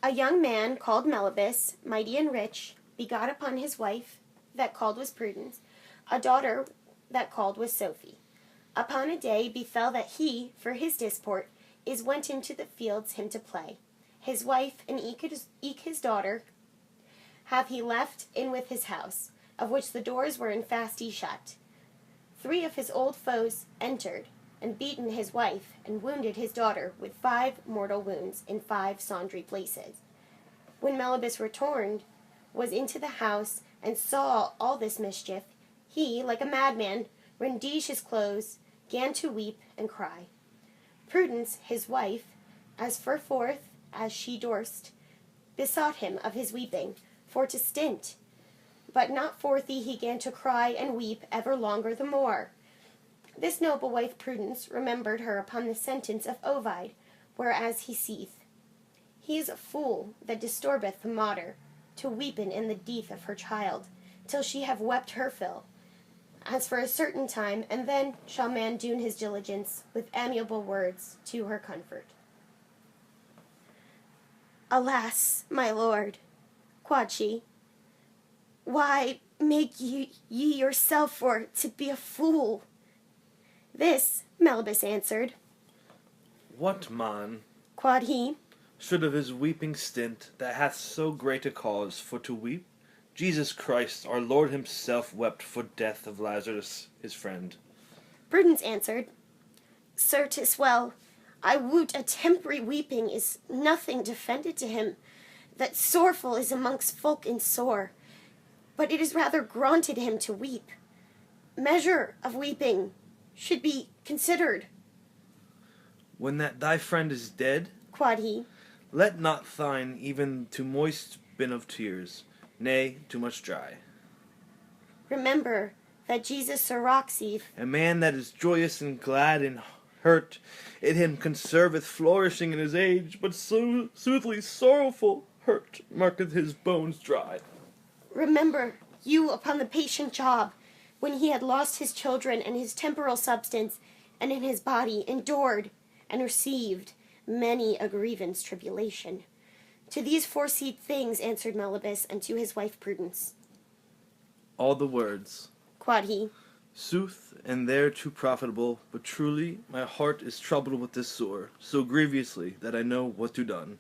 A young man called Melibus, mighty and rich, begot upon his wife, that called was Prudence, a daughter that called was Sophie. Upon a day befell that he, for his disport, is went into the fields him to play. His wife and eke his daughter have he left in with his house, of which the doors were in fasty shut. 3 of his old foes entered, and beaten his wife, and wounded his daughter with 5 mortal wounds in 5 sundry places. When Melibus returned, was into the house, and saw all this mischief, he, like a madman, rendished his clothes, gan to weep and cry. Prudence, his wife, as forth as she durst, besought him of his weeping, for to stint. But not forthy he gan to cry and weep ever longer the more. This noble wife Prudence remembered her upon the sentence of Ovid, whereas he saith, he is a fool that disturbeth the mother, to weepen in the death of her child, till she have wept her fill. As for a certain time, and then shall man do his diligence with amiable words to her comfort. Alas, my lord, quod she, why make ye yourself for to be a fool? This, Melibus answered. What man, Quod he, should of his weeping stint, that hath so great a cause for to weep? Jesus Christ, our Lord himself, wept for death of Lazarus, his friend. Prudence answered, Sir, 'tis well. I woot a temporary weeping is nothing defended to him, that sorrowful is amongst folk in sore, but it is rather granted him to weep. Measure of weeping should be considered. When that thy friend is dead, Quod he, let not thine even to moist bin of tears, nay, too much dry. remember that Jesus Sirachseth, A man that is joyous and glad and hurt, in him conserveth flourishing in his age, but so soothly sorrowful hurt marketh his bones dry. remember you upon the patient Job, when he had lost his children and his temporal substance, and in his body endured and received many a grievance tribulation. To these foresaid things answered Melibus, and to his wife Prudence. All the words, Quod he, sooth, and thereto profitable, but truly my heart is troubled with this sore, so grievously that I know what to done.